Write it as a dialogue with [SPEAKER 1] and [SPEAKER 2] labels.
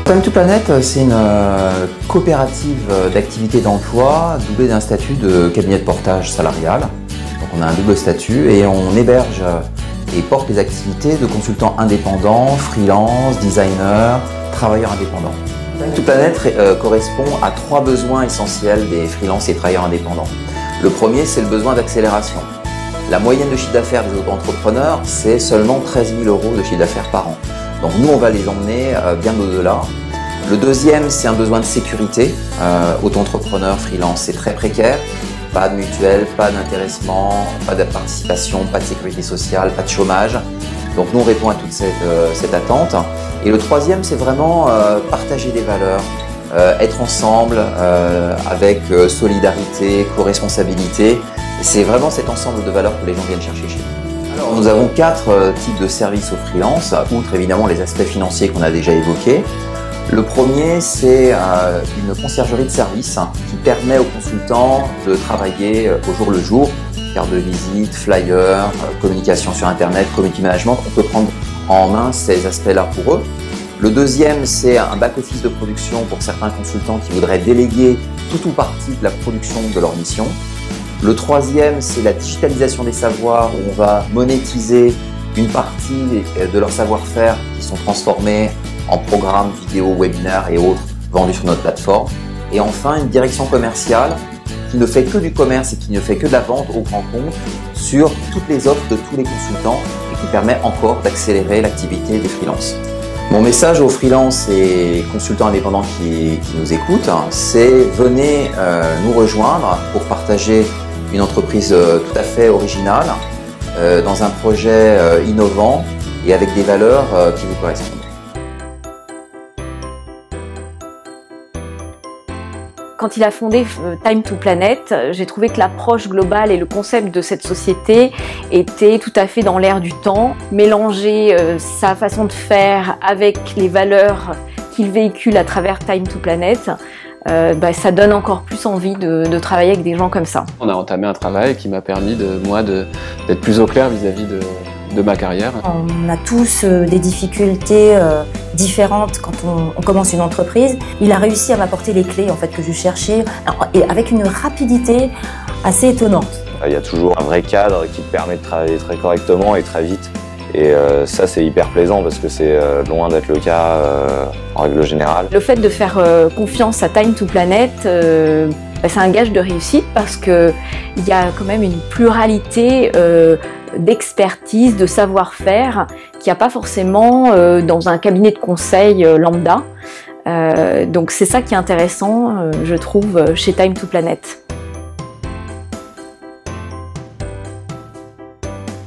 [SPEAKER 1] Time to Planet, c'est une coopérative d'activité d'emploi doublée d'un statut de cabinet de portage salarial. Donc on a un double statut et on héberge et porte les activités de consultants indépendants, freelance, designers, travailleurs indépendants. Time to Planet correspond à 3 besoins essentiels des freelances et travailleurs indépendants. Le premier, c'est le besoin d'accélération. La moyenne de chiffre d'affaires des auto-entrepreneurs, c'est seulement 13 000 € de chiffre d'affaires par an. Donc nous, on va les emmener bien au-delà. Le deuxième, c'est un besoin de sécurité. Auto-entrepreneur, freelance, c'est très précaire. Pas de mutuelle, pas d'intéressement, pas de participation, pas de sécurité sociale, pas de chômage. Donc nous, on répond à toute cette attente. Et le troisième, c'est vraiment partager des valeurs, être ensemble avec solidarité, co-responsabilité. C'est vraiment cet ensemble de valeurs que les gens viennent chercher chez nous. Alors, nous avons 4 types de services aux freelances, outre évidemment les aspects financiers qu'on a déjà évoqués. Le premier, c'est une conciergerie de service qui permet aux consultants de travailler au jour le jour, carte de visite, flyer, communication sur Internet, community management. On peut prendre en main ces aspects-là pour eux. Le deuxième, c'est un back-office de production pour certains consultants qui voudraient déléguer tout ou partie de la production de leur mission. Le troisième, c'est la digitalisation des savoirs où on va monétiser une partie de leur savoir-faire qui sont transformés en programmes, vidéos, webinaires et autres vendus sur notre plateforme. Et enfin, une direction commerciale qui ne fait que du commerce et qui ne fait que de la vente au grand compte sur toutes les offres de tous les consultants et qui permet encore d'accélérer l'activité des freelances. Mon message aux freelances et consultants indépendants qui nous écoutent, c'est venez nous rejoindre pour partager une entreprise tout à fait originale, dans un projet innovant et avec des valeurs qui vous correspondent.
[SPEAKER 2] Quand il a fondé Time to Planet, j'ai trouvé que l'approche globale et le concept de cette société était tout à fait dans l'air du temps. Mélanger sa façon de faire avec les valeurs qu'il véhicule à travers Time to Planet, ça donne encore plus envie de travailler avec des gens comme ça.
[SPEAKER 3] On a entamé un travail qui m'a permis d'être plus au clair vis-à-vis de ma carrière.
[SPEAKER 4] On a tous des difficultés différentes quand on commence une entreprise. Il a réussi à m'apporter les clés en fait, que je cherchais et avec une rapidité assez étonnante.
[SPEAKER 5] Il y a toujours un vrai cadre qui te permet de travailler très correctement et très vite. Et ça, c'est hyper plaisant parce que c'est loin d'être le cas en règle générale.
[SPEAKER 2] Le fait de faire confiance à Time to Planet, c'est un gage de réussite parce qu'il y a quand même une pluralité d'expertise, de savoir-faire qu'il n'y a pas forcément dans un cabinet de conseil lambda. Donc c'est ça qui est intéressant, je trouve, chez Time to Planet.